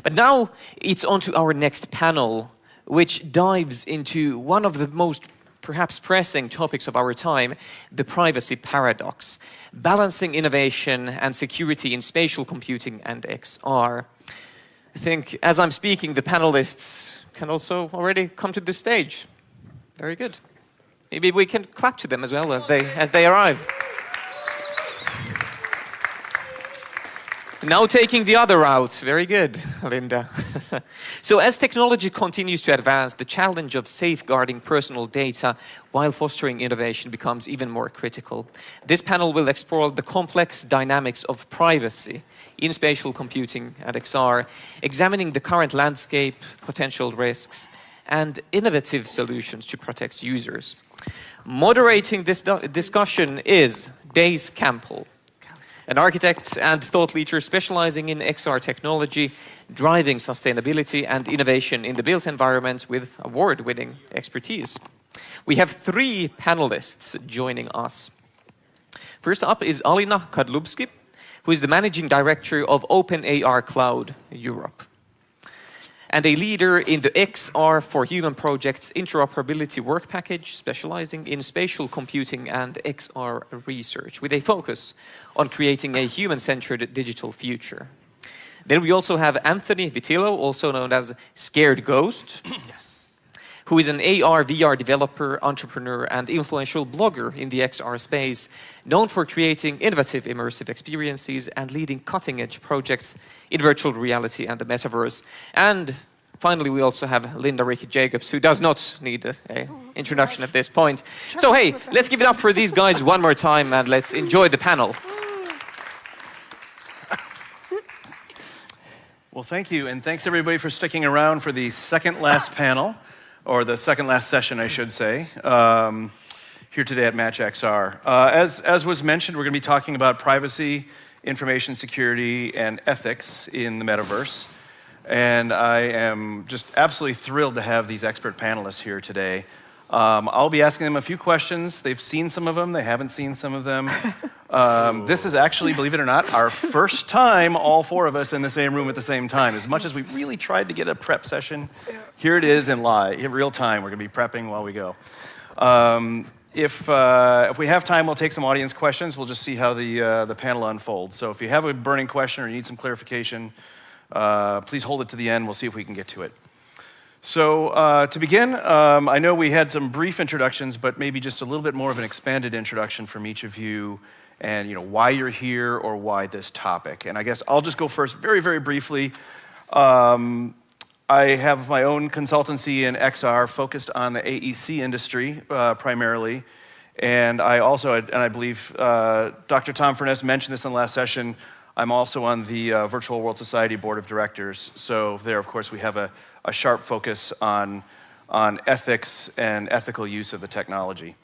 But now it's on to our next panel, which dives into one of the most perhaps pressing topics of our time, the privacy paradox, balancing innovation and security in spatial computing and XR. I think as I'm speaking, the panelists can also already come to the stage. Very good. Maybe we can clap to them as well as they arrive. Now taking the other route. Very good, Linda. So as technology continues to advance, the challenge of safeguarding personal data while fostering innovation becomes even more critical. This panel will explore the complex dynamics of privacy in spatial computing and XR, examining the current landscape, potential risks, and innovative solutions to protect users. Moderating this discussion is Dace Campbell, an architect and thought leader specializing in XR technology, driving sustainability and innovation in the built environment with award-winning expertise. We have 3 panelists joining us. First up is Alina Kadlubsky, who is the managing director of OpenAR Cloud Europe, and a leader in the XR for Human Project's interoperability work package, specializing in spatial computing and XR research, with a focus on creating a human-centered digital future. Then we also have Antony Vitillo, also known as Skarred Ghost, who is an AR/VR developer, entrepreneur, and influential blogger in the XR space, known for creating innovative immersive experiences and leading cutting-edge projects in virtual reality and the metaverse. And finally, we also have Linda Ricky Jacobs, who does not need an introduction at this point. So hey, let's give it up for these guys one more time and let's enjoy the panel. Well, thank you, and thanks everybody for sticking around for the second last panel, or the second last session, I should say, here today at MatchXR. As was mentioned, we're going to be talking about privacy, information security, and ethics in the metaverse. And I am just absolutely thrilled to have these expert panelists here today. I'll be asking them a few questions. They've seen some of them, they haven't seen some of them. This is actually, believe it or not, our first time, all 4 of us in the same room at the same time. As much as we really tried to get a prep session, here it is in real time. We're going to be prepping while we go. If we have time, we'll take some audience questions. We'll just see how the panel unfolds. So if you have a burning question or you need some clarification, please hold it to the end. We'll see if we can get to it. So to begin, I know we had some brief introductions, but maybe just a little bit more of an expanded introduction from each of you, and why you're here or why this topic. And I guess I'll just go first very, very briefly. I have my own consultancy in XR focused on the AEC industry primarily. And I also, and I believe Dr. Tom Furness mentioned this in the last session, I'm also on the Virtual World Society Board of Directors. So there, of course, we have a sharp focus on ethics and ethical use of the technology.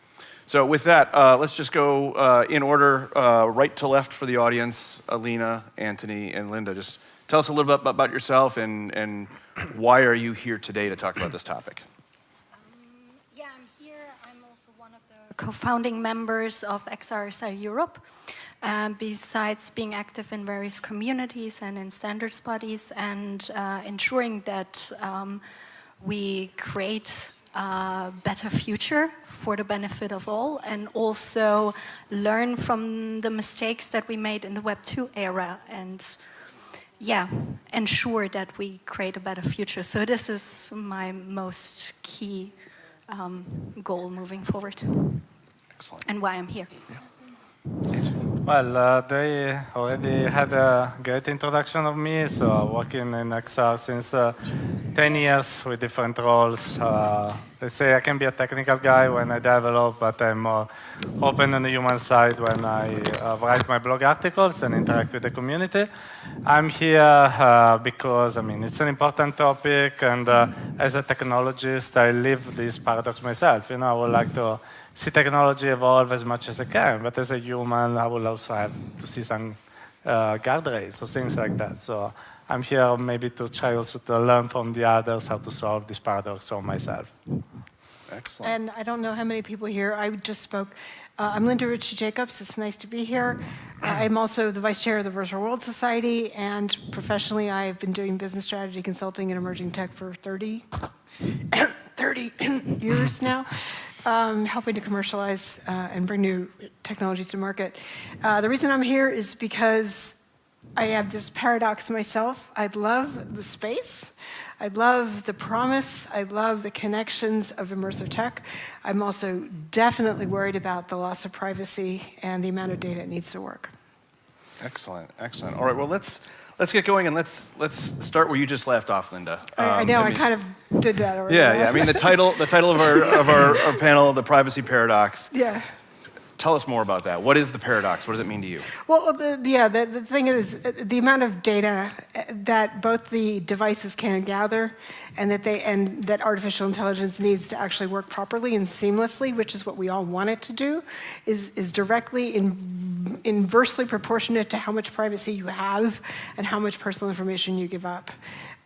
So with that, let's just go in order, right to left for the audience. Alina, Antony, and Linda, just tell us a little bit about yourself and why are you here today to talk about this topic? Yeah, I'm here. I'm also one of the co-founding members of XR Europe. Besides being active in various communities and in standards bodies and ensuring that we create a better future for the benefit of all, and also learn from the mistakes that we made in the Web 2 era, and ensure that we create a better future. So this is my most key goal moving forward. Excellent. And why I'm here. Yeah. Well, they already had a great introduction of me, so working in XR since 10 years with different roles. They say I can be a technical guy when I develop, but I'm more open on the human side when I write my blog articles and interact with the community. I'm here because, it's an important topic, and as a technologist, I live this paradox myself. I would like to see technology evolve as much as I can, but as a human, I will also have to see some guardrails or things like that. So I'm here maybe to try also to learn from the others how to solve this paradox for myself. Excellent. And I don't know how many people here, I just spoke. I'm Linda Ritchie-Jacobs. It's nice to be here. I'm also the vice chair of the Virtual World Society, and professionally, I've been doing business strategy consulting in emerging tech for 30 years now, helping to commercialize and bring new technologies to market. The reason I'm here is because I have this paradox myself. I love the space. I love the promise. I love the connections of immersive tech. I'm also definitely worried about the loss of privacy and the amount of data it needs to work. Excellent, excellent. All right, well, let's get going, and let's start where you just left off, Linda. I know, I kind of did that already. Yeah. I mean, the title of our panel, The Privacy Paradox. Yeah. Tell us more about that. What is the paradox? What does it mean to you? Well, the thing is, the amount of data that both the devices can gather and that artificial intelligence needs to actually work properly and seamlessly, which is what we all want it to do, is directly inversely proportionate to how much privacy you have and how much personal information you give up.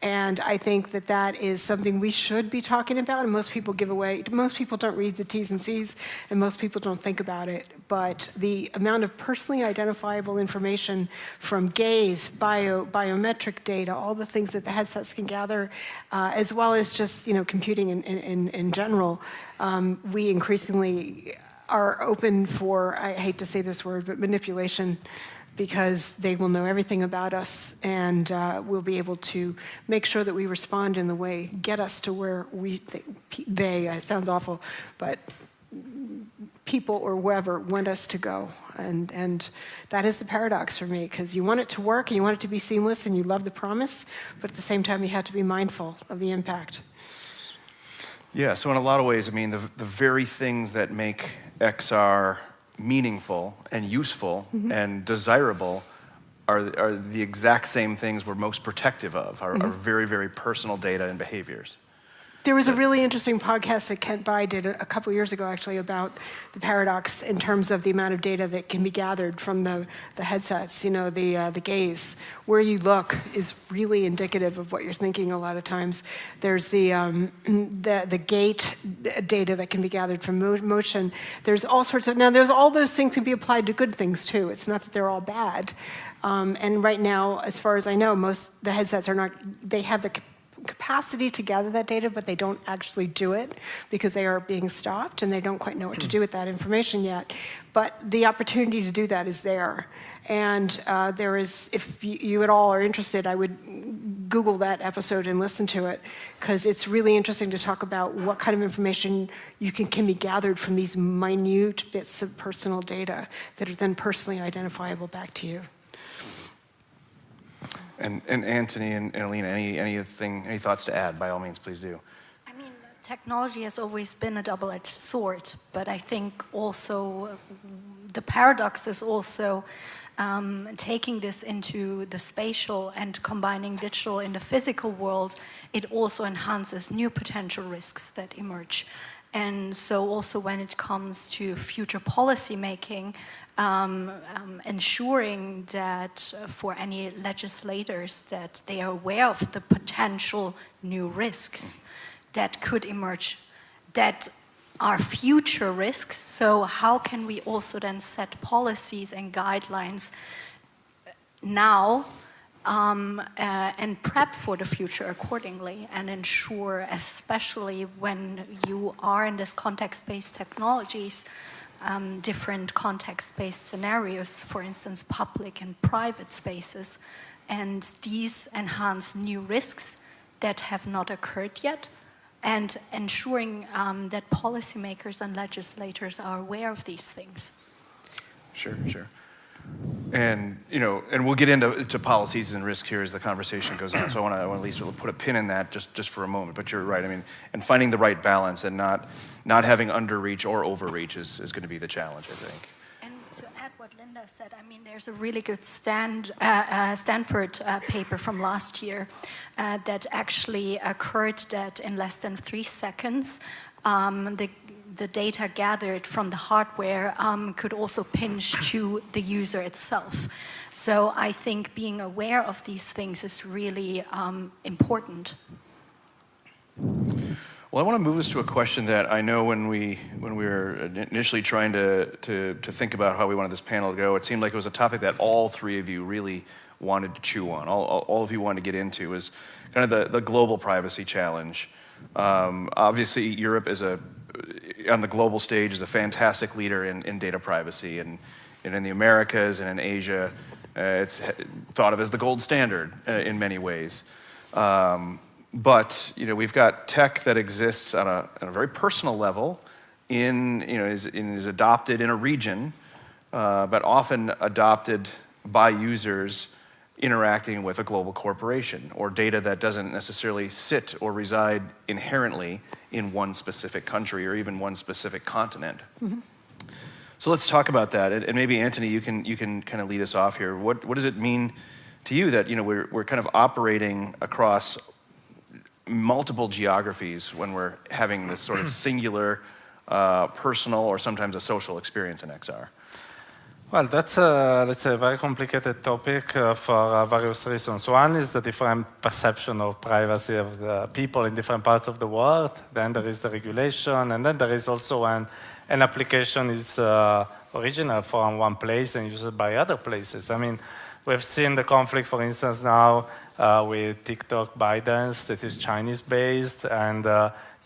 And I think that is something we should be talking about, and most people don't read the T's and C's, and most people don't think about it. But the amount of personally identifiable information from gaze, biometric data, all the things that the headsets can gather, as well as just computing in general, we increasingly are open for, I hate to say this word, but manipulation, because they will know everything about us, and we'll be able to make sure that we respond in the way, get us to where we think it sounds awful, but people or whoever want us to go. And that is the paradox for me, because you want it to work, and you want it to be seamless, and you love the promise, but at the same time you have to be mindful of the impact. Yeah, so in a lot of ways, I mean, the very things that make XR meaningful and useful and desirable are the exact same things we're most protective of, our very, very personal data and behaviors. There was a really interesting podcast that Kent Bai did a couple years ago, actually, about the paradox in terms of the amount of data that can be gathered from the headsets, the gaze. Where you look is really indicative of what you're thinking a lot of times. There's the gait data that can be gathered from motion. There's all sorts of, now there's all those things can be applied to good things too. It's not that they're all bad. And right now, as far as I know, the headsets they have the capacity to gather that data, but they don't actually do it because they are being stopped and they don't quite know what to do with that information yet. But the opportunity to do that is there. And there is, if you at all are interested, I would Google that episode and listen to it, because it's really interesting to talk about what kind of information can be gathered from these minute bits of personal data that are then personally identifiable back to you. And Antony and Alina, any thoughts to add? By all means, please do. I mean, technology has always been a double-edged sword, but I think also the paradox is also taking this into the spatial and combining digital in the physical world. It also enhances new potential risks that emerge. And so also when it comes to future policy making, ensuring that for any legislators that they are aware of the potential new risks that could emerge, that are future risks. So how can we also then set policies and guidelines now and prep for the future accordingly, and ensure, especially when you are in this context-based technologies, different context-based scenarios, for instance, public and private spaces, and these enhance new risks that have not occurred yet, and ensuring that policymakers and legislators are aware of these things. Sure. And and we'll get into policies and risks here as the conversation goes on. So I want to at least put a pin in that just for a moment. But you're right. I mean, and finding the right balance and not having underreach or overreach is going to be the challenge, I think. And to add what Linda said, I mean, there's a really good Stanford paper from last year that actually occurred that in less than 3 seconds, the data gathered from the hardware could also pinch to the user itself. So I think being aware of these things is really important. Well, I want to move us to a question that I know when we were initially trying to think about how we wanted this panel to go, it seemed like it was a topic that all three of you really wanted to chew on. All of you wanted to get into is kind of the global privacy challenge. Obviously, Europe is on the global stage is a fantastic leader in data privacy, and in the Americas and in Asia, it's thought of as the gold standard in many ways. But we've got tech that exists on a very personal level, is adopted in a region, but often adopted by users interacting with a global corporation, or data that doesn't necessarily sit or reside inherently in one specific country or even one specific continent. Mm-hmm. So let's talk about that, and maybe Antony, you can kind of lead us off here. What does it mean to you that we're kind of operating across multiple geographies when we're having this sort of singular, personal, or sometimes a social experience in XR? Well, that's let's say a very complicated topic for various reasons. One is the different perception of privacy of the people in different parts of the world. Then there is the regulation, and then there is also when an application is original from one place and used by other places. I mean, we've seen the conflict, for instance, now with TikTok, ByteDance, that is Chinese-based, and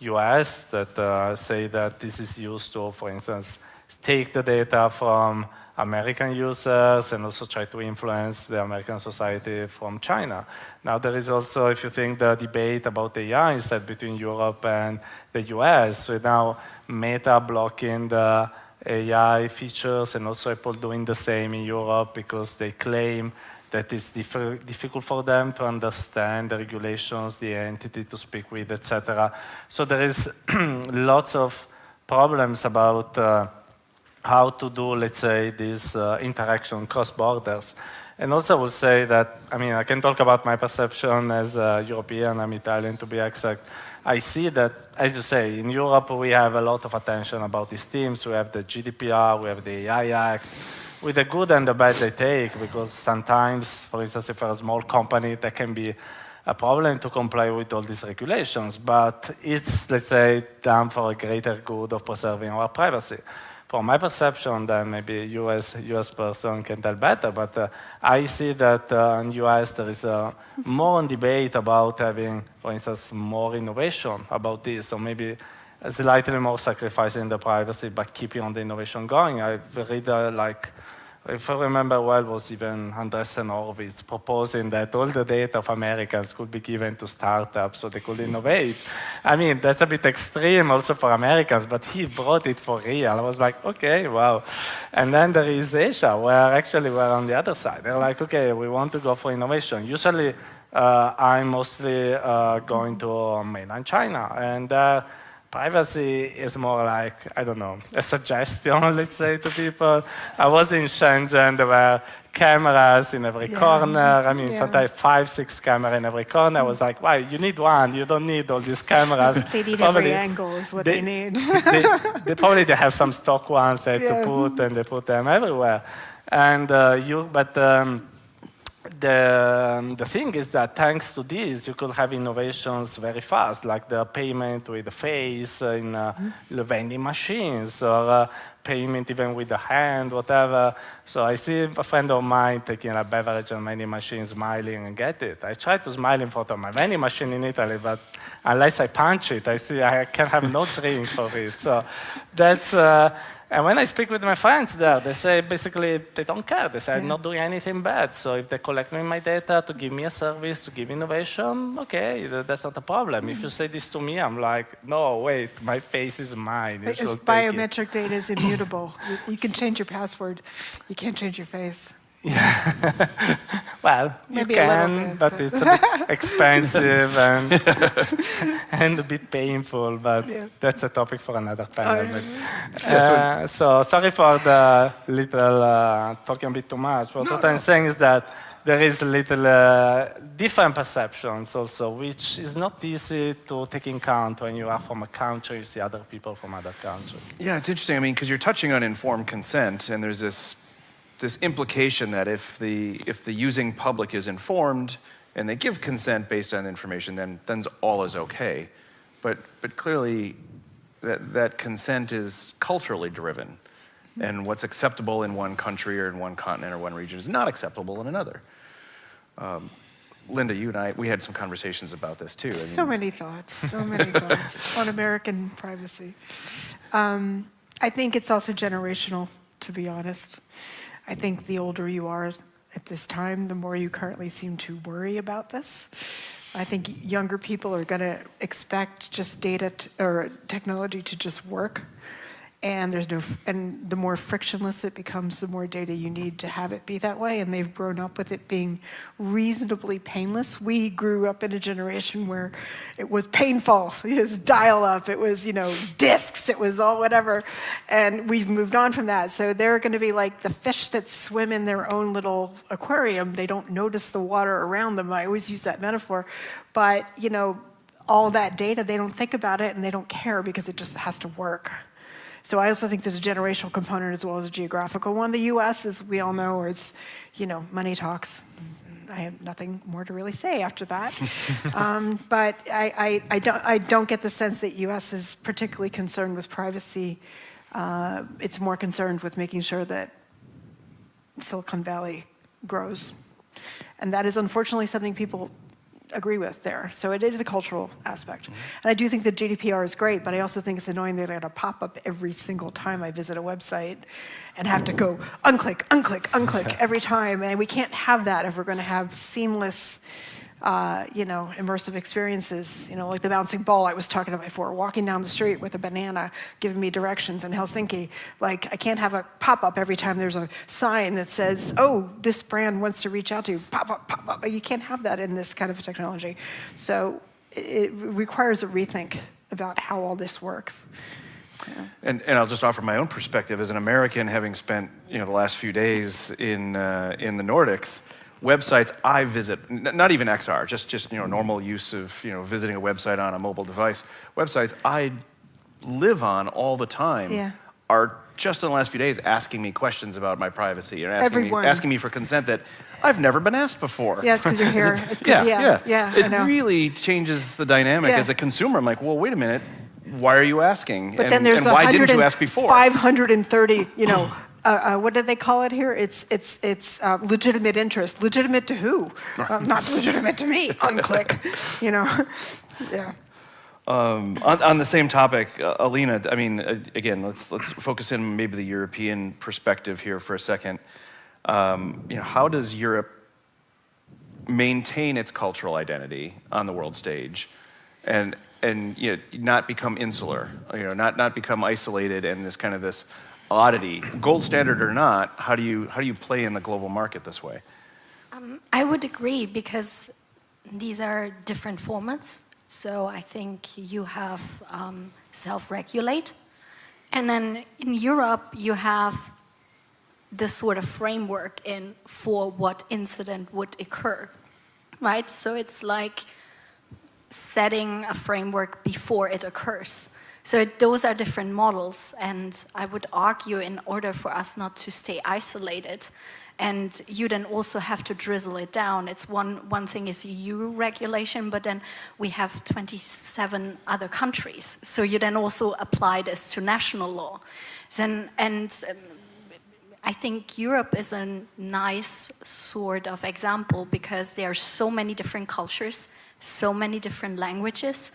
US that say that this is used to, for instance, take the data from American users and also try to influence the American society from China. Now there is also, if you think the debate about AI is set between Europe and the US, with now Meta blocking the AI features and also Apple doing the same in Europe because they claim that it's difficult for them to understand the regulations, the entity to speak with, etc. So there is lots of problems about how to do, let's say, this interaction cross borders. And also I will say that, I mean, I can talk about my perception as a European, I'm Italian to be exact. I see that, as you say, in Europe we have a lot of attention about these themes. We have the GDPR, we have the AI Act, with the good and the bad they take, because sometimes, for instance, if you're a small company, that can be a problem to comply with all these regulations, but it's, let's say, done for a greater good of preserving our privacy. From my perception, then maybe a US person can tell better, but I see that in US there is more debate about having, for instance, more innovation about this, or maybe slightly more sacrificing the privacy but keeping on the innovation going. I've read if I remember well, was even Andreessen Horowitz proposing that all the data of Americans could be given to startups so they could innovate. I mean, that's a bit extreme also for Americans, but he brought it for real. I was like, okay, wow. And then there is Asia, where actually we're on the other side. They're like, okay, we want to go for innovation. Usually, I'm mostly going to mainland China, and privacy is more like, I don't know, a suggestion, let's say, to people. I was in Shenzhen, there were cameras in every corner. I mean, sometimes 5, 6 cameras in every corner. I was like, why? You need one. You don't need all these cameras. They need every angle is what they need. they probably have some stock ones to put, and they put them everywhere. And the thing is that thanks to this, you could have innovations very fast, like the payment with the face in the vending machines, or payment even with the hand, whatever. So I see a friend of mine taking a beverage on vending machine, smiling and get it. I try to smile in front of my vending machine in Italy, but unless I punch it, I see I can have no drink for it. So that's... And when I speak with my friends there, they say basically they don't care. They say I'm not doing anything bad. So if they collect me my data to give me a service, to give innovation, okay, that's not a problem. If you say this to me, I'm like, no, wait, my face is mine. It's biometric data is immutable. You can change your password. You can't change your face. Yeah. Well, maybe you can, bit, but it's a bit expensive and a bit painful, but that's a topic for another panel. So sorry for the little talking a bit too much, but what I'm saying is that there is little different perceptions also, which is not easy to take in account when you are from a country, you see other people from other countries. Yeah, it's interesting. I mean, because you're touching on informed consent, and there's this implication that if the using public is informed and they give consent based on information, then all is okay. But clearly, that consent is culturally driven. And what's acceptable in one country or in one continent or one region is not acceptable in another. Linda, you and I, we had some conversations about this too. So many thoughts on American privacy. I think it's also generational, to be honest. I think the older you are at this time, the more you currently seem to worry about this. I think younger people are going to expect just data or technology to just work. And and the more frictionless it becomes, the more data you need to have it be that way. And they've grown up with it being reasonably painless. We grew up in a generation where it was painful. It was dial-up. It was, discs. It was all whatever. And we've moved on from that. So they're going to be like the fish that swim in their own little aquarium. They don't notice the water around them. I always use that metaphor. But, all that data, they don't think about it and they don't care because it just has to work. So I also think there's a generational component as well as a geographical one. The U.S., as we all know, is, money talks. I have nothing more to really say after that. But I don't get the sense that U.S. is particularly concerned with privacy. It's more concerned with making sure that Silicon Valley grows. And that is unfortunately something people agree with there. So it is a cultural aspect. And I do think that GDPR is great, but I also think it's annoying that I got to pop up every single time I visit a website and have to go unclick every time. And we can't have that if we're going to have seamless, immersive experiences, like the bouncing ball I was talking about before, walking down the street with a banana giving me directions in Helsinki. Like, I can't have a pop-up every time there's a sign that says, oh, this brand wants to reach out to you, pop up. You can't have that in this kind of technology. So it requires a rethink about how all this works. Yeah. And I'll just offer my own perspective as an American, having spent the last few days in the Nordics. Websites I visit, not even XR, just normal use of visiting a website on a mobile device. Websites I live on all the time are just in the last few days asking me questions about my privacy and asking me for consent that I've never been asked before. Yeah, it's because you're here. It's because It really changes the dynamic as a consumer. I'm like, well, wait a minute, why are you asking? But then there's and why didn't you ask before? 530, what do they call it here? It's legitimate interest. Legitimate to who? Not legitimate to me. Unclick. Yeah. On the same topic, Alina. I mean, again, let's focus in maybe the European perspective here for a second. How does Europe maintain its cultural identity on the world stage, and not become insular? Not become isolated and this oddity, gold standard or not, how do you play in the global market this way? I would agree because these are different formats. So I think you have self-regulate. And then in Europe, you have the sort of framework for what incident would occur, right? So it's like setting a framework before it occurs. So those are different models, and I would argue in order for us not to stay isolated, and you then also have to drizzle it down. It's one thing is EU regulation, but then we have 27 other countries. So you then also apply this to national law. I think Europe is a nice sort of example because there are so many different cultures, so many different languages,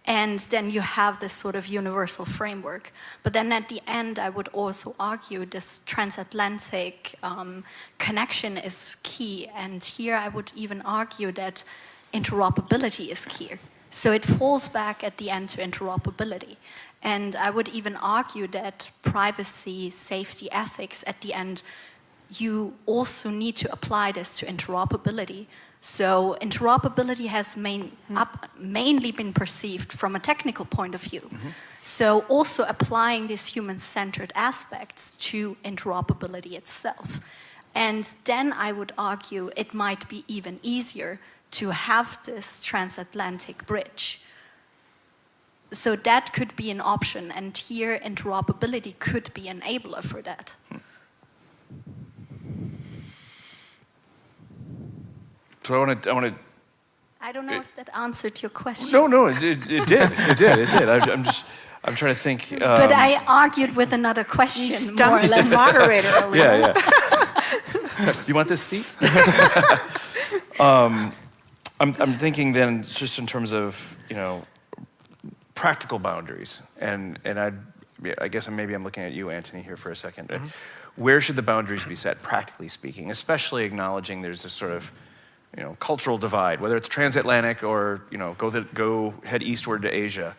and then you have this sort of universal framework. But then at the end, I would also argue this transatlantic connection is key. And here I would even argue that interoperability is key. So it falls back at the end to interoperability. And I would even argue that privacy, safety, ethics, at the end, you also need to apply this to interoperability. So interoperability has mainly been perceived from a technical point of view. Mm-hmm. So also applying these human-centered aspects to interoperability itself. And then I would argue it might be even easier to have this transatlantic bridge. So that could be an option, and here interoperability could be an enabler for that. So I want to. I don't know if that answered your question. No, it did. It did. I'm trying to think. But I argued with another question, more or less. Moderator, Alina. Yeah. You want this seat? I'm thinking then, just in terms of practical boundaries, and I guess maybe I'm looking at you, Antony, here for a second. Mm-hmm. Where should the boundaries be set, practically speaking, especially acknowledging there's this sort of cultural divide, whether it's transatlantic or go head eastward to Asia.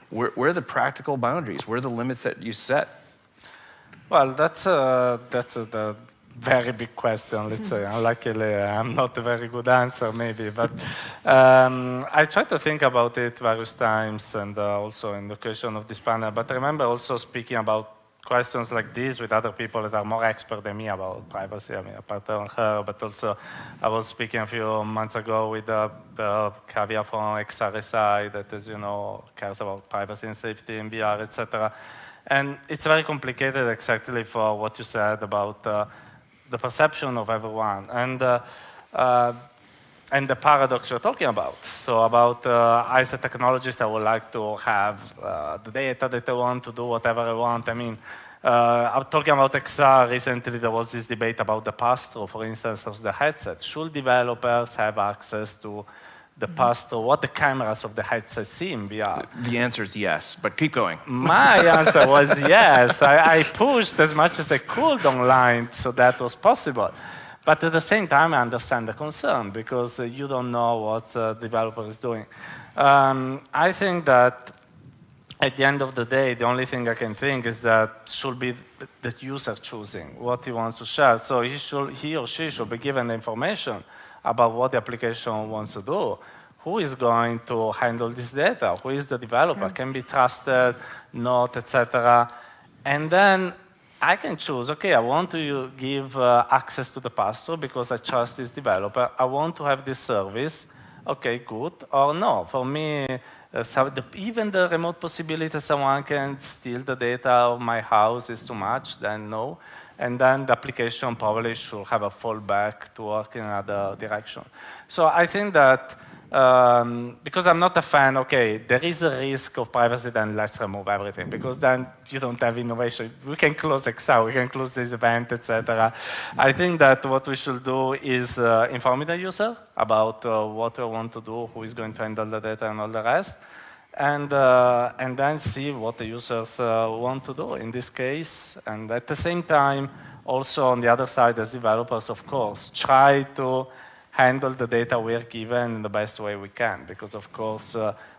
Where are the practical boundaries? Where are the limits that you set? Well, that's a very big question, let's say. Luckily, I'm not a very good answer, maybe. But I tried to think about it various times, and also in the occasion of this panel. But I remember also speaking about questions like this with other people that are more expert than me about privacy. I mean, apart from her, but also I was speaking a few months ago with Kavya from XRSI that, as you know, cares about privacy and safety in VR, etc. And it's very complicated exactly for what you said about the perception of everyone and the paradox you're talking about. So about I as a technologist, I would like to have the data that I want to do whatever I want. I mean, I'm talking about XR. Recently, there was this debate about the pass-through, for instance, of the headset. Should developers have access to the pass-through, what the cameras of the headset see in VR? The answer is yes, but keep going. My answer was yes. I pushed as much as I could online so that was possible. But at the same time, I understand the concern because you don't know what the developer is doing. I think that at the end of the day, the only thing I can think is that should be the user choosing what he wants to share. So he or she should be given the information about what the application wants to do. Who is going to handle this data? Who is the developer? Can be trusted, not, etc. And then I can choose, okay, I want to give access to the pass-through because I trust this developer. I want to have this service. Okay, good. Or no. For me, even the remote possibility someone can steal the data of my house is too much, then no. And then the application probably should have a fallback to work in another direction. So I think that because I'm not a fan, okay, there is a risk of privacy, then let's remove everything, because then you don't have innovation. We can close XR, we can close this event, etc. I think that what we should do is inform the user about what we want to do, who is going to handle the data and all the rest, and then see what the users want to do in this case. And at the same time, also on the other side, as developers, of course, try to handle the data we are given in the best way we can, because of course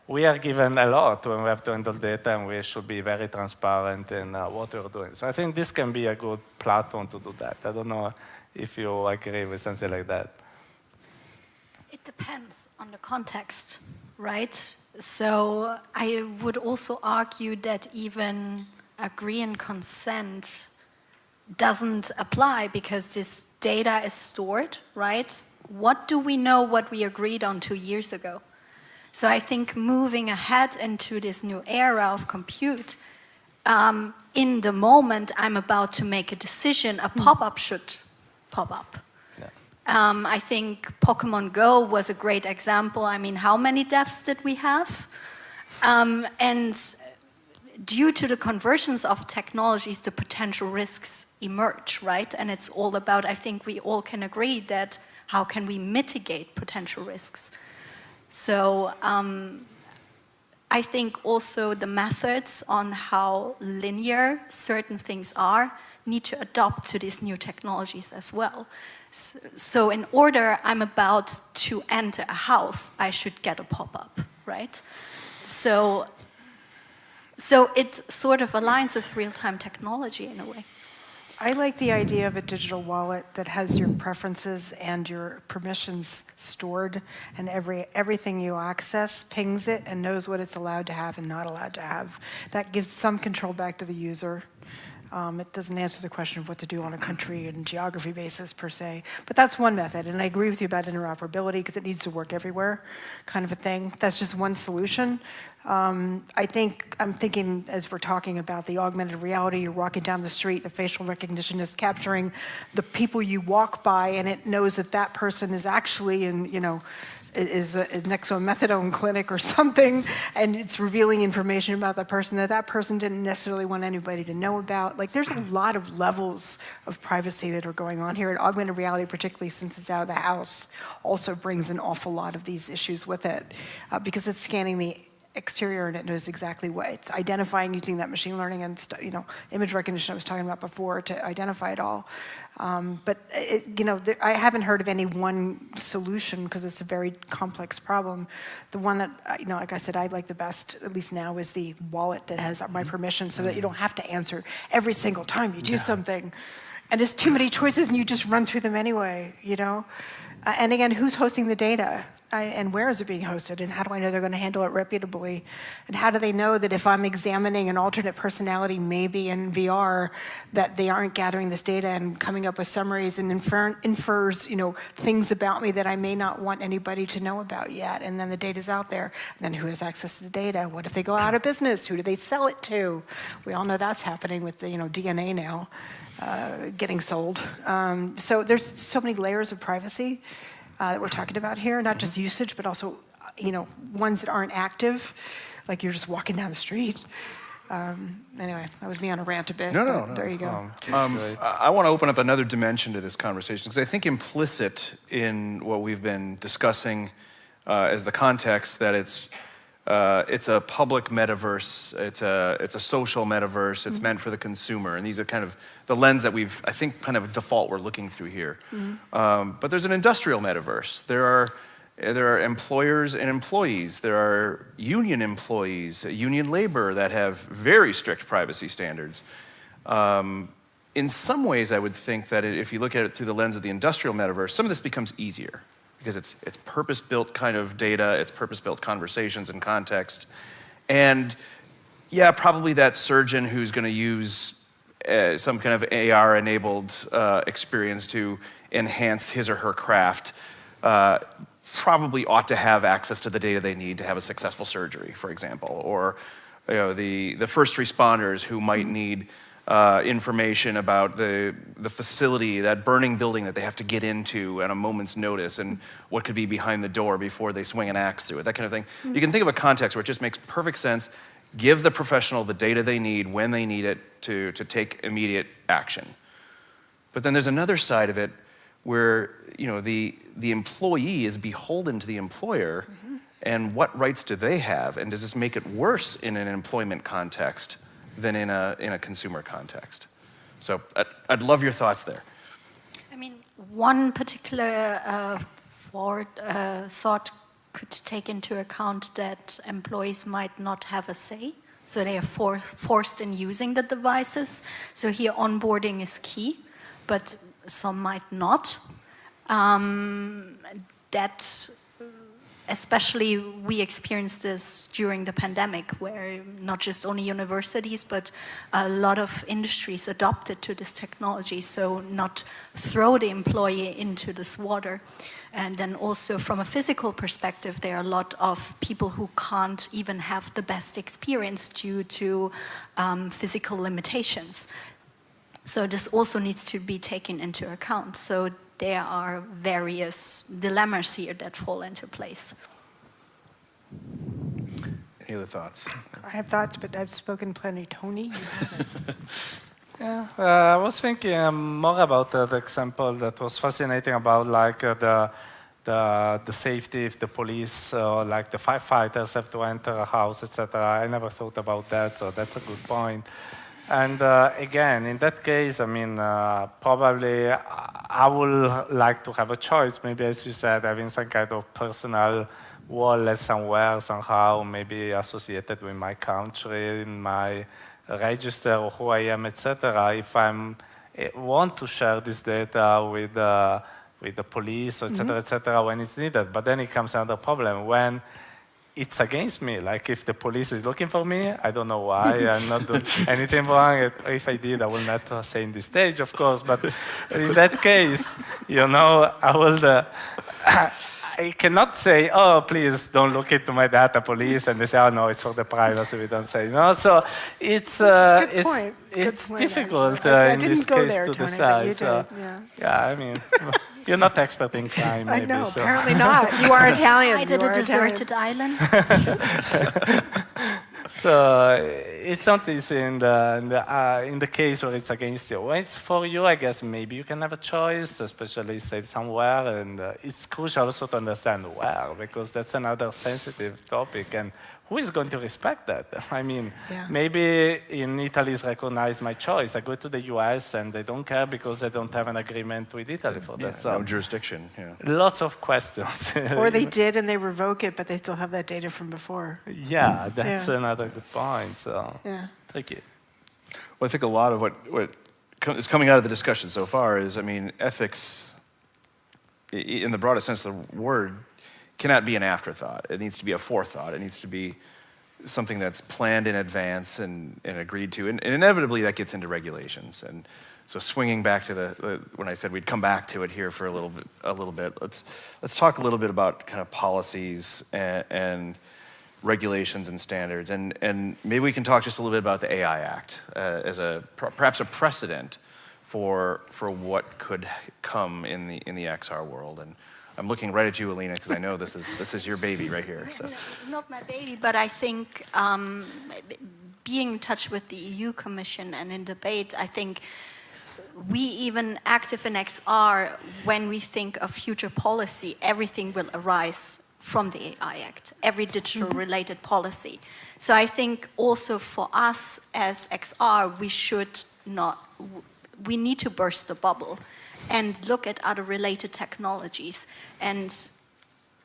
we are given a lot when we have to handle data, and we should be very transparent in what we're doing. So I think this can be a good platform to do that. I don't know if you agree with something like that. It depends on the context, right? So I would also argue that even agree and consent doesn't apply because this data is stored, right? What do we know what we agreed on 2 years ago? So I think moving ahead into this new era of compute, in the moment I'm about to make a decision, a pop-up should pop up. Yeah. I think Pokemon Go was a great example. I mean, how many deaths did we have? And due to the conversions of technologies, the potential risks emerge, right? And it's all about, I think we all can agree that how can we mitigate potential risks? So I think also the methods on how linear certain things are need to adopt to these new technologies as well. So in order I'm about to enter a house, I should get a pop-up, right? So it sort of aligns with real-time technology in a way. I like the idea of a digital wallet that has your preferences and your permissions stored, and everything you access pings it and knows what it's allowed to have and not allowed to have. That gives some control back to the user. It doesn't answer the question of what to do on a country and geography basis per se, but that's one method. And I agree with you about interoperability because it needs to work everywhere, kind of a thing. That's just one solution. I'm thinking as we're talking about the augmented reality, you're walking down the street, the facial recognition is capturing the people you walk by, and it knows that that person is actually is next to a methadone clinic or something, and it's revealing information about that person that person didn't necessarily want anybody to know about. Like, there's a lot of levels of privacy that are going on here, and augmented reality, particularly since it's out of the house, also brings an awful lot of these issues with it, because it's scanning the exterior and it knows exactly what it's identifying using that machine learning and image recognition I was talking about before to identify it all. But I haven't heard of any one solution because it's a very complex problem. The one that like I said, I like the best, at least now, is the wallet that has my permission, so that you don't have to answer every single time you do something. And there's too many choices, and you just run through them anyway. And again, who's hosting the data? And where is it being hosted? And how do I know they're going to handle it reputably? And how do they know that if I'm examining an alternate personality, maybe in VR, that they aren't gathering this data and coming up with summaries and infers, things about me that I may not want anybody to know about yet? And then the data's out there. And then who has access to the data? What if they go out of business? Who do they sell it to? We all know that's happening with the DNA now getting sold. So there's so many layers of privacy that we're talking about here, not just usage, but also, ones that aren't active, like you're just walking down the street. Anyway, that was me on a rant a bit. No. There you go. I want to open up another dimension to this conversation, because I think implicit in what we've been discussing is the context that it's a public metaverse, it's a social metaverse, it's meant for the consumer, and these are kind of the lens that I think kind of default we're looking through here. But there's an industrial metaverse. There are employers and employees. There are union employees, union labor that have very strict privacy standards. In some ways, I would think that if you look at it through the lens of the industrial metaverse, some of this becomes easier, because it's purpose-built kind of data, it's purpose-built conversations and context. And yeah, probably that surgeon who's going to use some kind of AR-enabled experience to enhance his or her craft probably ought to have access to the data they need to have a successful surgery, for example. Or the first responders who might need information about the facility, that burning building that they have to get into at a moment's notice, and what could be behind the door before they swing an axe through it, that kind of thing. You can think of a context where it just makes perfect sense. Give the professional the data they need when they need it to take immediate action. But then there's another side of it where the employee is beholden to the employer, and what rights do they have, and does this make it worse in an employment context than in a consumer context? So I'd love your thoughts there. I mean, one particular thought could take into account that employees might not have a say, so they are forced in using the devices. So here onboarding is key, but some might not. That especially we experienced this during the pandemic, where not just only universities, but a lot of industries adopted to this technology, so not throw the employee into this water. And then also from a physical perspective, there are a lot of people who can't even have the best experience due to physical limitations. So this also needs to be taken into account. So there are various dilemmas here that fall into place. Any other thoughts? I have thoughts, but I've spoken plenty. Tony, you haven't. Yeah, I was thinking more about the example that was fascinating about the safety if the police or like the firefighters have to enter a house, etc. I never thought about that, so that's a good point. And again, in that case, I mean, probably I would like to have a choice. Maybe, as you said, having some kind of personal wallet somewhere, somehow, maybe associated with my country, in my register, or who I am, etc. If I want to share this data with the police, etc., etc., when it's needed. But then it comes another problem when it's against me. Like if the police is looking for me, I don't know why. I'm not doing anything wrong. If I did, I will not say in this stage, of course. But in that case, I will. I cannot say, oh, please don't look into my data, police, and they say, oh no, it's for the privacy. We don't say no. So it's Good point, difficult in this case to decide. So, yeah, I mean, You're not expert in crime, maybe. No, so. apparently not. You are Italian. I did You a are Italian. deserted island. So it's not easy in the case where it's against you. When it's for you, I guess maybe you can have a choice, especially save somewhere, and it's crucial also to understand where, because that's another sensitive topic, and who is going to respect that? I mean, maybe in Italy is recognized my choice. I go to the US and they don't care because they don't have an agreement with Italy for that. No jurisdiction. Yeah. Lots of questions. Or they did and they revoke it, but they still have that data from before. Yeah, that's another good point. So tricky. Well, I think a lot of what is coming out of the discussion so far is, I mean, ethics, in the broadest sense of the word, cannot be an afterthought. It needs to be a forethought. It needs to be something that's planned in advance and agreed to. And inevitably, that gets into regulations. And so swinging back to when I said we'd come back to it here for a little bit, let's talk a little bit about kind of policies and regulations and standards. And maybe we can talk just a little bit about the AI Act as perhaps a precedent for what could come in the XR world. And I'm looking right at you, Alina, because I know this is your baby right here. So. Not my baby, but I think being in touch with the EU Commission and in debate, I think we even active in XR, when we think of future policy, everything will arise from the AI Act, every digital related policy. So I think also for us as XR, we need to burst the bubble and look at other related technologies and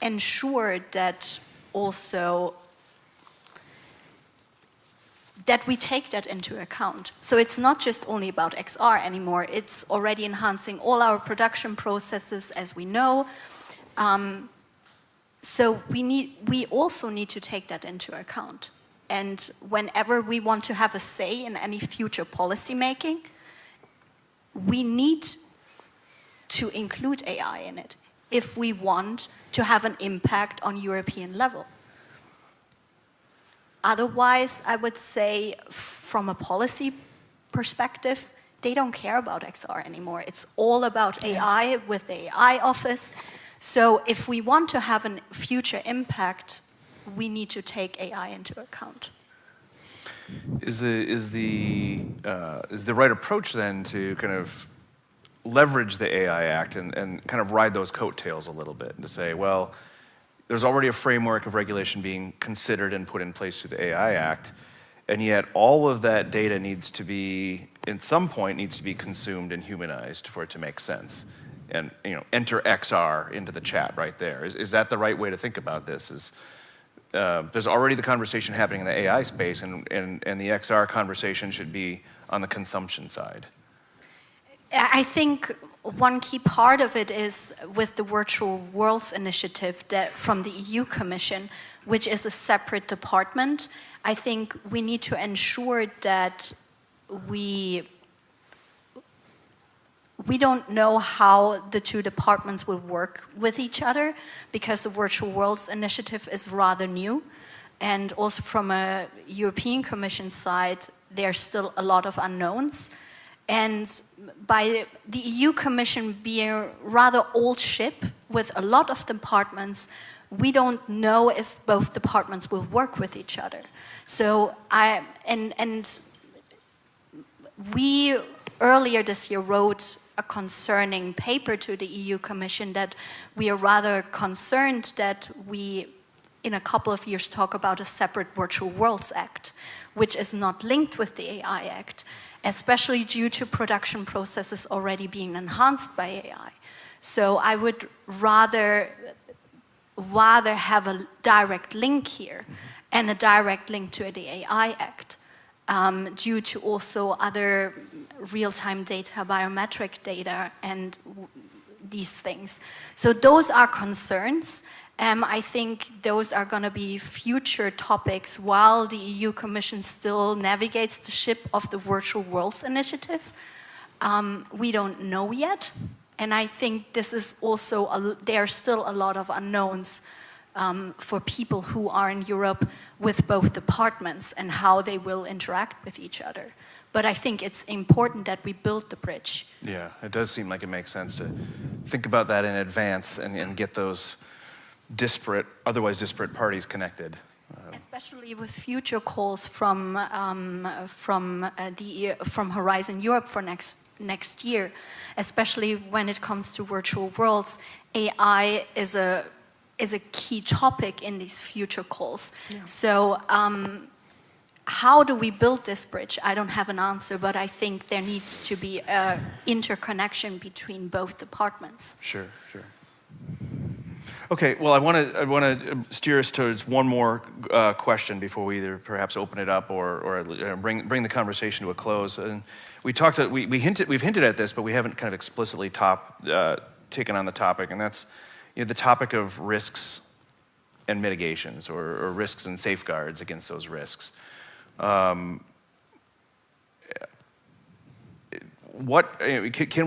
ensure that also that we take that into account. So it's not just only about XR anymore, it's already enhancing all our production processes, as we know. So we also need to take that into account. And whenever we want to have a say in any future policy making, we need to include AI in it if we want to have an impact on European level. Otherwise, I would say from a policy perspective, they don't care about XR anymore. It's all about AI with the AI office. So if we want to have a future impact, we need to take AI into account. Is the right approach then to kind of leverage the AI Act and kind of ride those coattails a little bit and to say, well, there's already a framework of regulation being considered and put in place through the AI Act, and yet all of that data needs to be, at some point, needs to be consumed and humanized for it to make sense. And enter XR into the chat right there. Is that the right way to think about this? There's already the conversation happening in the AI space, and the XR conversation should be on the consumption side. I think one key part of it is with the Virtual Worlds initiative that from the EU Commission, which is a separate department. I think we need to ensure that we don't know how the two departments will work with each other because the Virtual Worlds initiative is rather new. And also from a European Commission side, there's still a lot of unknowns. And by the EU Commission being a rather old ship with a lot of departments, we don't know if both departments will work with each other. So we earlier this year wrote a concerning paper to the EU Commission that we are rather concerned that we, in a couple of years, talk about a separate Virtual Worlds Act, which is not linked with the AI Act, especially due to production processes already being enhanced by AI. So I would rather have a direct link here and a direct link to the AI Act due to also other real-time data, biometric data, and these things. So those are concerns. I think those are going to be future topics while the EU Commission still navigates the ship of the Virtual Worlds initiative. We don't know yet. And I think this is also, there are still a lot of unknowns for people who are in Europe with both departments and how they will interact with each other. But I think it's important that we build the bridge. Yeah, it does seem like it makes sense to think about that in advance and get those otherwise disparate parties connected. Especially with future calls from Horizon Europe for next year, especially when it comes to virtual worlds, AI is a key topic in these future calls. Yeah. So how do we build this bridge? I don't have an answer, but I think there needs to be an interconnection between both departments. Sure. Okay, well, I want to steer us towards one more question before we either perhaps open it up or bring the conversation to a close. And we've hinted at this, but we haven't kind of explicitly taken on the topic, and that's the topic of risks and mitigations, or risks and safeguards against those risks. Can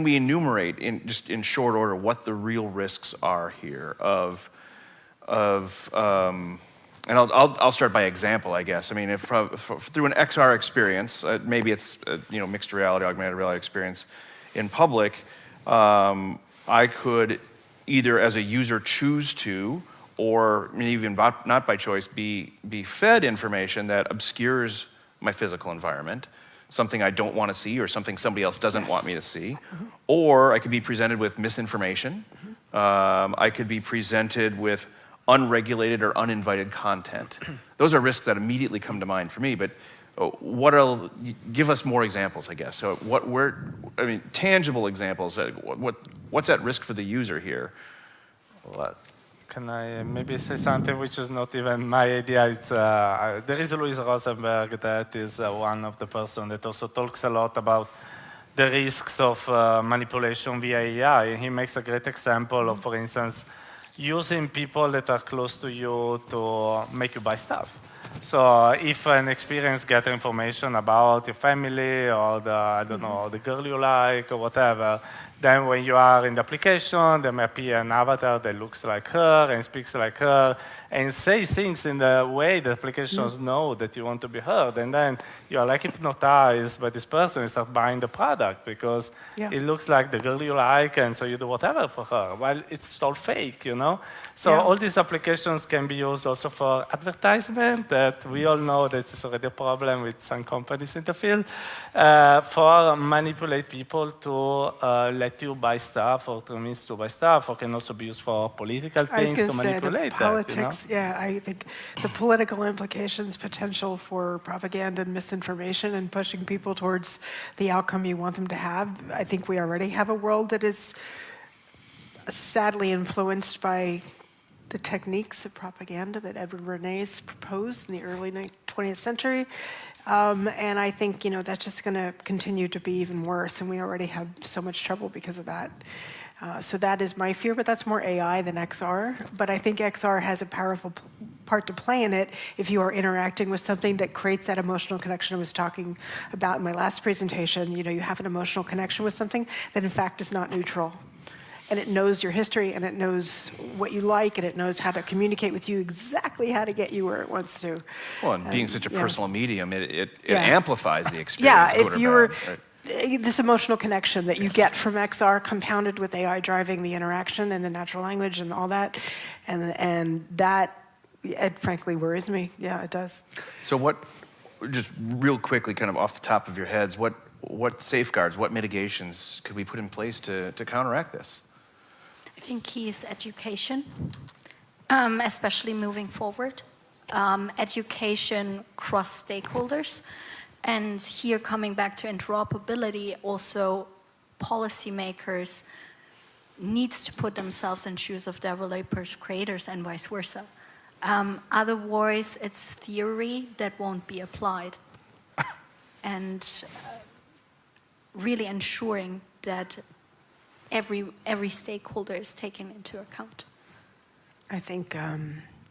we enumerate in short order what the real risks are here and I'll start by example, I guess. I mean, if through an XR experience, maybe it's mixed reality, augmented reality experience in public, I could either as a user choose to, or even not by choice, be fed information that obscures my physical environment, something I don't want to see or something somebody else doesn't want me to see. Or I could be presented with misinformation. I could be presented with unregulated or uninvited content. Those are risks that immediately come to mind for me, but give us more examples, I guess. So tangible examples. What's at risk for the user here? Can I maybe say something which is not even my idea? It's, there is Louise Rosenberg that is one of the person that also talks a lot about the risks of manipulation via AI. And he makes a great example of, for instance, using people that are close to you to make you buy stuff. So if an experience gets information about your family or the girl you like or whatever, then when you are in the application, there may appear an avatar that looks like her and speaks like her and say things in the way the applications know that you want to be heard. And then you are like hypnotized by this person and start buying the product because it looks like the girl you like, and so you do whatever for her. Well, it's all fake, So all these applications can be used also for advertisement, that we all know that it's already a problem with some companies in the field, for manipulate people to let you buy stuff or to convince to buy stuff, or can also be used for political things to manipulate the politics, I think the political implications, potential for propaganda and misinformation and pushing people towards the outcome you want them to have. I think we already have a world that is sadly influenced by the techniques of propaganda that Edward Bernays proposed in the early 20th century. And I think, that's just going to continue to be even worse, and we already have so much trouble because of that. So that is my fear, but that's more AI than XR. But I think XR has a powerful part to play in it if you are interacting with something that creates that emotional connection I was talking about in my last presentation. You have an emotional connection with something that in fact is not neutral. And it knows your history, and it knows what you like, and it knows how to communicate with you exactly how to get you where it wants to. Well, and being such a personal medium, it amplifies the experience. Yeah, if you were... This emotional connection that you get from XR compounded with AI driving the interaction and the natural language and all that, and that, it frankly worries me. Yeah, it does. So just real quickly, kind of off the top of your heads, what safeguards, what mitigations could we put in place to counteract this? I think key is education, especially moving forward. Education cross stakeholders. And here, coming back to interoperability, also policymakers needs to put themselves in shoes of developers, creators, and vice versa. Otherwise, it's theory that won't be applied. And really ensuring that every stakeholder is taken into account. I think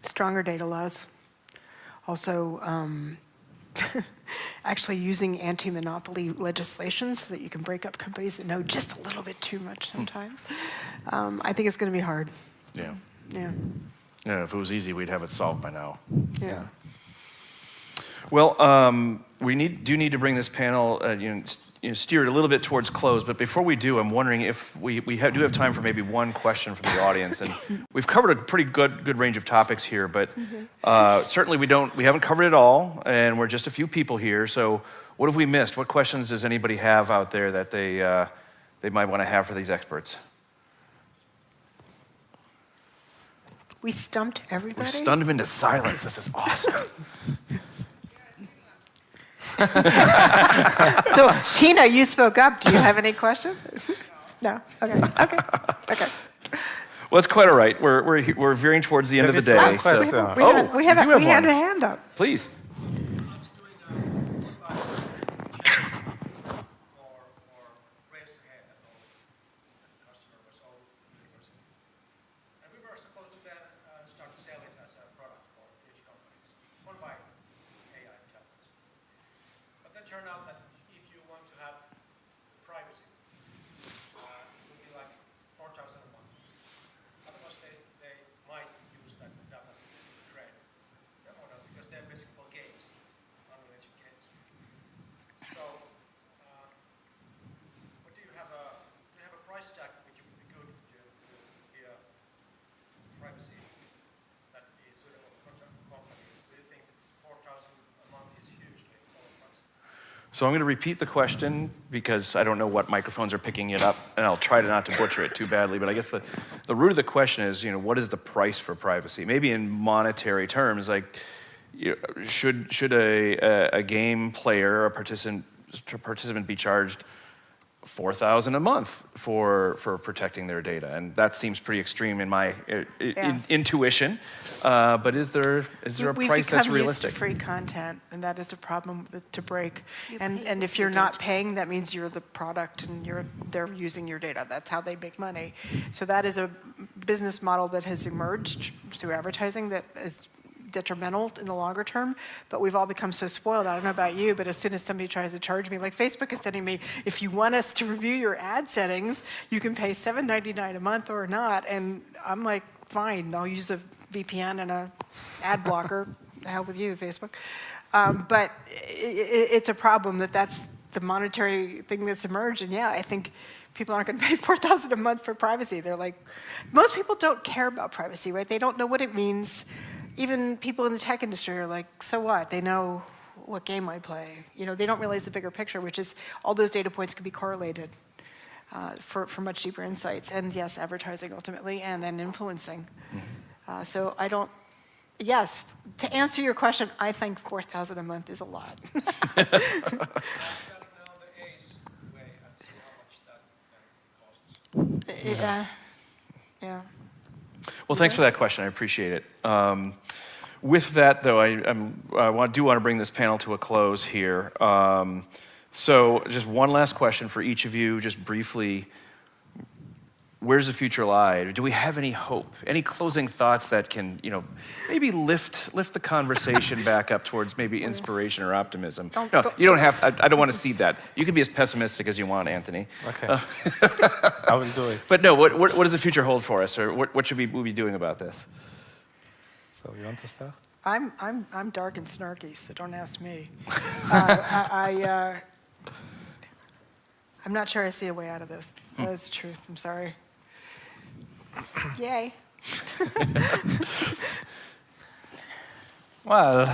stronger data laws. Also, actually using anti-monopoly legislation so that you can break up companies that know just a little bit too much sometimes. I think it's going to be hard. Yeah. Yeah. If it was easy, we'd have it solved by now. Yeah. Well, we do need to bring this panel, steer it a little bit towards close. But before we do, I'm wondering if we do have time for maybe one question from the audience. And we've covered a pretty good range of topics here, but certainly we haven't covered it all, and we're just a few people here. So what have we missed? What questions does anybody have out there that they might want to have for these experts? We stumped everybody? We stunned them into silence. This is awesome. So, Tina, you spoke up. Do you have any questions? No? Okay. Well, it's quite all right. We're veering towards the end of the day. We have a hand up. Please. Turned out that if you want to have privacy, it would be like 4,000 a month. Otherwise, they might use that data to trade their models because they're basically for games, unrelated games. So, what do you have a price tag which would be good to be a privacy that is suitable for companies? Do you think it's 4,000 a month is hugely overpriced? So I'm going to repeat the question because I don't know what microphones are picking it up, and I'll try to not to butcher it too badly. But I guess the root of the question is, what is the price for privacy? Maybe in monetary terms, like should a game player, a participant be charged $4,000 a month for protecting their data? And that seems pretty extreme in my intuition. But is there a price that's realistic? We've become used to free content, and that is a problem to break. And if you're not paying, that means you're the product, and they're using your data. That's how they make money. So that is a business model that has emerged through advertising that is detrimental in the longer term, but we've all become so spoiled. I don't know about you, but as soon as somebody tries to charge me, like Facebook is telling me, if you want us to review your ad settings, you can pay $7.99 a month or not. And I'm like, fine, I'll use a VPN and a ad blocker. The hell with you, Facebook. But it's a problem that's the monetary thing that's emerged. And yeah, I think people aren't going to pay $4,000 a month for privacy. They're like, most people don't care about privacy, right? They don't know what it means. Even people in the tech industry are like, so what? They know what game I play. They don't realize the bigger picture, which is all those data points can be correlated for much deeper insights. And yes, advertising ultimately, and then influencing. So yes, to answer your question, I think $4,000 a month is a lot. Yeah. Well, thanks for that question. I appreciate it. With that, though, I do want to bring this panel to a close here. So just one last question for each of you, just briefly. Where's the future lie? Do we have any hope? Any closing thoughts that can, maybe lift the conversation back up towards maybe inspiration or optimism? You don't have. I don't want to see that. You can be as pessimistic as you want, Antony. Okay. I will do it. But no, what does the future hold for us, or what should we be doing about this? So you want to start? I'm dark and snarky, so don't ask me. I'm not sure I see a way out of this. That's the truth. I'm sorry. Yay. Well,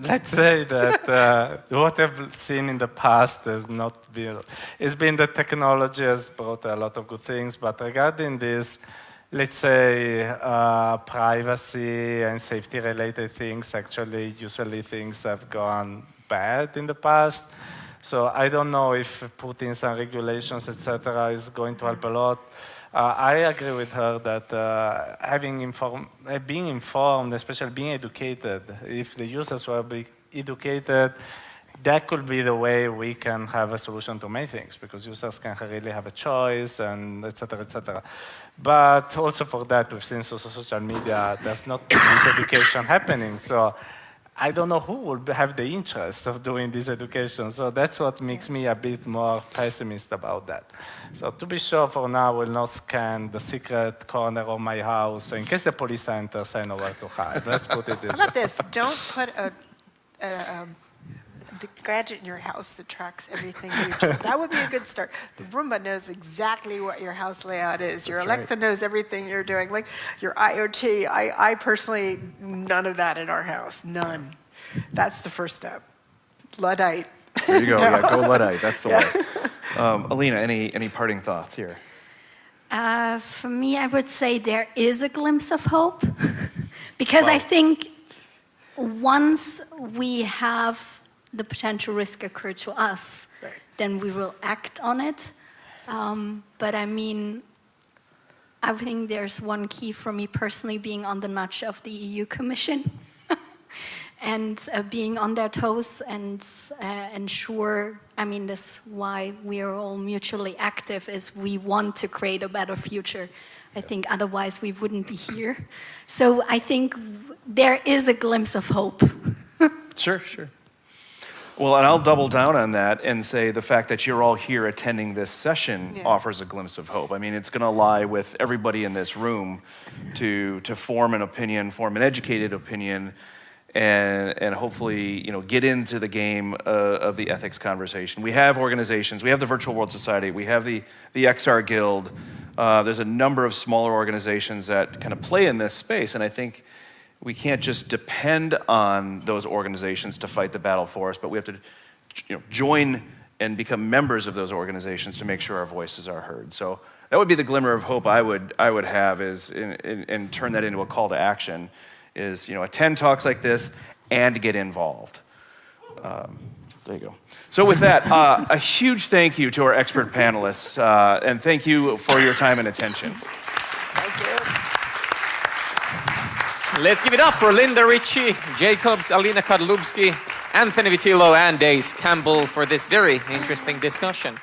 let's say that what I've seen in the past has not been. It's been that technology has brought a lot of good things, but regarding this, let's say privacy and safety-related things, actually, usually things have gone bad in the past. So I don't know if putting some regulations, etc., is going to help a lot. I agree with her that being informed, especially being educated, if the users were educated, that could be the way we can have a solution to many things, because users can really have a choice, and etc., etc. But also for that, we've seen social media, there's not this education happening. So I don't know who will have the interest of doing this education. So that's what makes me a bit more pessimist about that. So to be sure, for now, we'll not scan the secret corner of my house. So in case the police enters, I know where to hide. Let's put it this way. How about this? Don't put the gadget in your house that tracks everything you do. That would be a good start. The Roomba knows exactly what your house layout is. Your Alexa knows everything you're doing. Like your IoT, I personally, none of that in our house, none. That's the first step. Luddite. There you go. Yeah, go Luddite. That's the way. Alina, any parting thoughts here? For me, I would say there is a glimpse of hope. Because I think once we have the potential risk occur to us, then we will act on it. But I mean, I think there's one key for me personally being on the nudge of the EU Commission and being on their toes and ensure, I mean, this is why we are all mutually active, is we want to create a better future. I think otherwise we wouldn't be here. So I think there is a glimpse of hope. Sure. Well, and I'll double down on that and say the fact that you're all here attending this session offers a glimpse of hope. I mean, it's going to lie with everybody in this room to form an opinion, form an educated opinion, and hopefully, get into the game of the ethics conversation. We have organizations. We have the Virtual World Society. We have the XR Guild. There's a number of smaller organizations that kind of play in this space, and I think we can't just depend on those organizations to fight the battle for us, but we have to join and become members of those organizations to make sure our voices are heard. So that would be the glimmer of hope I would have, is and turn that into a call to action, is attend talks like this and get involved. There you go. So with that, a huge thank you to our expert panelists, and thank you for your time and attention. Let's give it up for Linda Ritchie, Jacobs, Alina Kadlubsky, Antony Vitillo, and Dace Campbell for this very interesting discussion.